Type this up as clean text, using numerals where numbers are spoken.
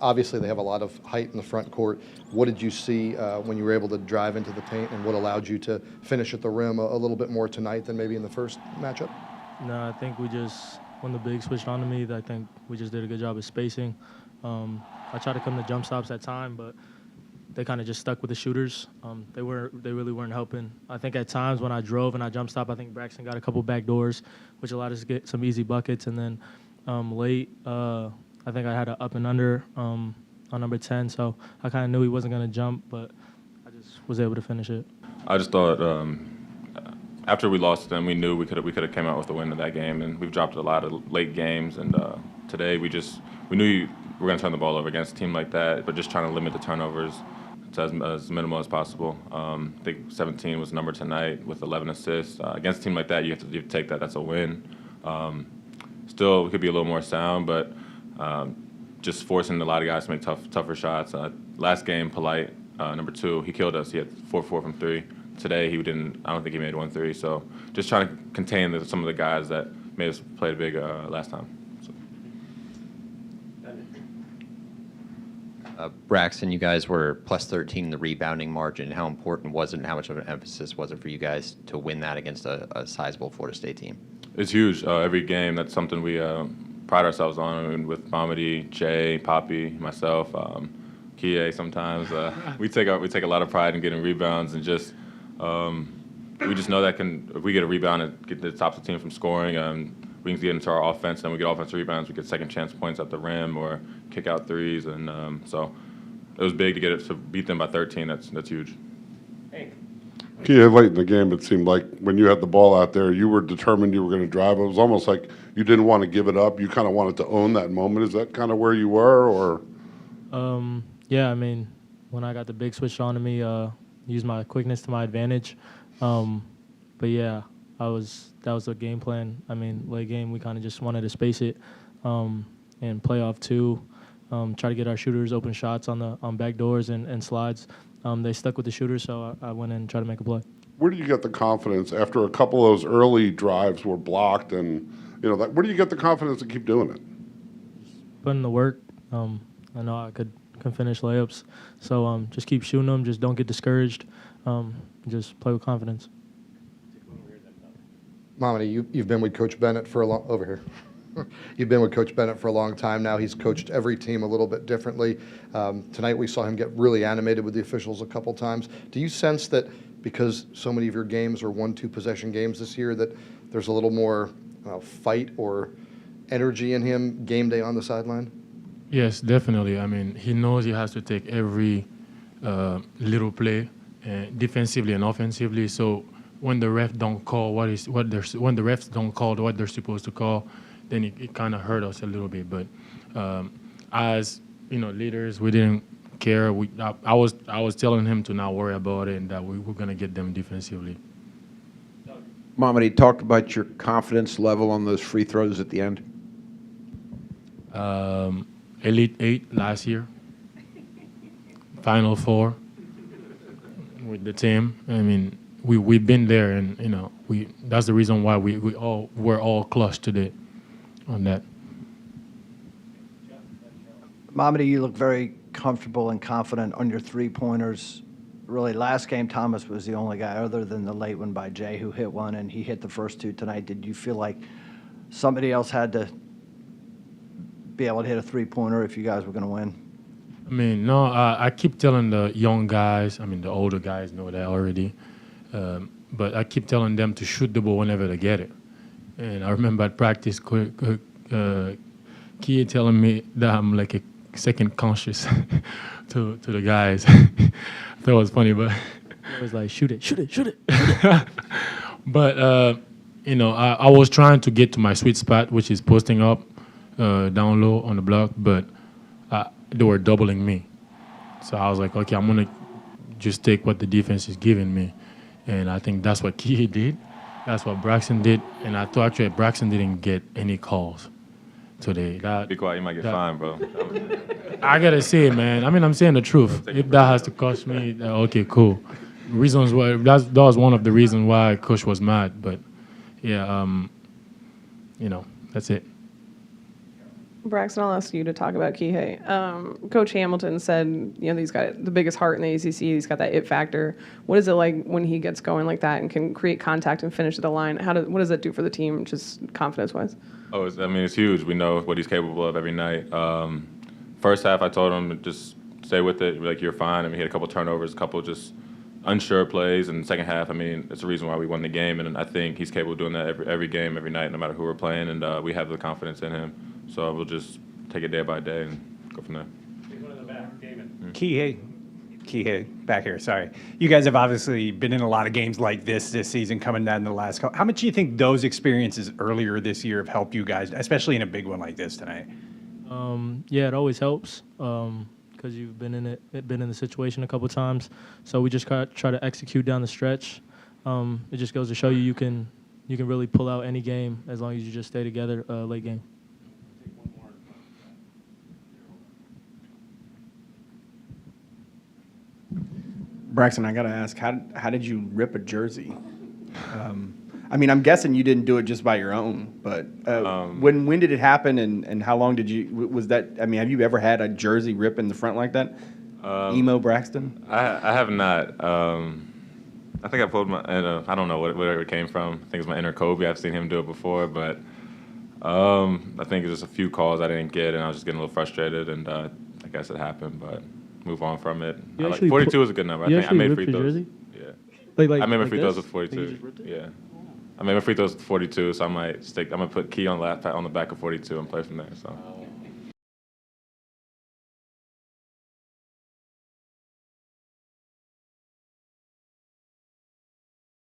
obviously they have a lot of height in the front court. What did you see when you were able to drive into the paint, and what allowed you to finish at the rim a little bit more tonight than maybe in the first matchup? No, I think we just, when the big switched on to me, I think we just did a good job of spacing. I tried to come to jump stops at time, but they kind of just stuck with the shooters. They really weren't helping. I think at times when I drove and I jump stop, I think Braxton got a couple back doors, which allowed us to get some easy buckets. And then late, I think I had an up and under on number 10, so I kind of knew he wasn't going to jump, but I just was able to finish it. I just thought after we lost them, we knew we could have came out with the win of that game, and we've dropped a lot of late games. And today we knew we were going to turn the ball over against a team like that, but just trying to limit the turnovers to as minimal as possible. I think 17 was number tonight with 11 assists. Against a team like that, you have to take that. That's a win. Still, we could be a little more sound, but just forcing a lot of guys to make tougher shots. Last game, Polite, number 2, he killed us. He had 4-4 from 3. Today, he didn't. I don't think he made 1 3. So just trying to contain some of the guys that may have played big last time. So. Braxton, you guys were plus 13 in the rebounding margin. How important was it, and how much of an emphasis was it for you guys to win that against a sizable Florida State team? It's huge. Every game, that's something we pride ourselves on. I mean, with Mamadi, Jay, Poppy, myself, Kie. Sometimes we take a lot of pride in getting rebounds, and just we just know that if we get a rebound and get the top of the team from scoring, we can get into our offense, and we get offensive rebounds, we get second chance points at the rim or kick out threes, and so it was big to beat them by 13. That's huge. Kia, late in the game, it seemed like when you had the ball out there, you were determined you were going to drive. It was almost like you didn't want to give it up. You kind of wanted to own that moment. Is that kind of where you were, or? Yeah, I mean, when I got the big switch on to me, used my quickness to my advantage. But yeah, that was the game plan. I mean, late game, we kind of just wanted to space it and play off 2, try to get our shooters open shots on back doors and slides. They stuck with the shooters, so I went in and tried to make a play. Where do you get the confidence after a couple of those early drives were blocked, and where do you get the confidence to keep doing it? Put in the work. I know I can finish layups, so just keep shooting them. Just don't get discouraged. Just play with confidence. Mamadi, you've been with Coach Bennett for a long over here. You've been with Coach Bennett for a long time now. He's coached every team a little bit differently. Tonight we saw him get really animated with the officials a couple times. Do you sense that because so many of your games are 1-2 possession games this year, that there's a little more fight or energy in him game day on the sideline? Yes, definitely. I mean, he knows he has to take every little play defensively and offensively. So when the refs don't call when the refs don't call what they're supposed to call, then it kind of hurt us a little bit. But as leaders, we didn't care. I was telling him to not worry about it and that we were going to get them defensively. Mamadi, talk about your confidence level on those free throws at the end. Elite 8 last year, Final 4 with the team. I mean, we've been there, and that's the reason why we're all clutch today on that. Mamadi, you look very comfortable and confident on your three-pointers. Really, last game, Thomas was the only guy other than the late one by Jay who hit one, and he hit the first 2 tonight. Did you feel like somebody else had to be able to hit a three-pointer if you guys were going to win? I mean, no, I keep telling the young guys, the older guys know that already, but I keep telling them to shoot the ball whenever they get it. And I remember at practice, Kia telling me that I'm like a second conscious to the guys. That was funny, but It was like, shoot it. but I was trying to get to my sweet spot, which is posting up down low on the block, but they were doubling me. So I was like, okay, I'm gonna just take what the defense is giving me, and I think that's what Kia did. That's what Braxton did, and I thought actually Braxton didn't get any calls today. Be quiet, you might get fined, bro. I gotta say, man. I'm saying the truth. If that has to cost me, okay, cool. Reasons why that was one of the reasons why Coach was mad. But yeah, that's it. Braxton, I'll ask you to talk about Kihei. Coach Hamilton said, he's got the biggest heart in the ACC. He's got that it factor. What is it like when he gets going like that and can create contact and finish at the line? What does that do for the team, just confidence-wise? Oh, it's huge. We know what he's capable of every night. First half, I told him to just stay with it. Like, you're fine. He had a couple turnovers, a couple just unsure plays. And second half, it's the reason why we won the game. And I think he's capable of doing that every game, every night, no matter who we're playing. And we have the confidence in him. So we'll just take it day by day and go from there. Kihei, back here, sorry. You guys have obviously been in a lot of games like this season, coming down to the last couple. How much do you think those experiences earlier this year have helped you guys, especially in a big one like this tonight? Yeah, it always helps because you've been in the situation a couple times. So we just try to execute down the stretch. It just goes to show you can really pull out any game as long as you just stay together late game. Braxton, I got to ask, how did you rip a jersey? I'm guessing you didn't do it just by your own, but when did it happen, and how long was that? Have you ever had a jersey rip in the front like that? Emo Braxton? I have not. I think I pulled I don't know where it came from. I think it's my inner Kobe. I've seen him do it before, but I think it's just a few calls I didn't get, and I was just getting a little frustrated, and I guess it happened, but move on from it. 42 is a good number. I think I made free throws. Yeah. I made my free throws with 42. Yeah. I made my free throws with 42, so I'm gonna put key on the back of 42 and play from there. So.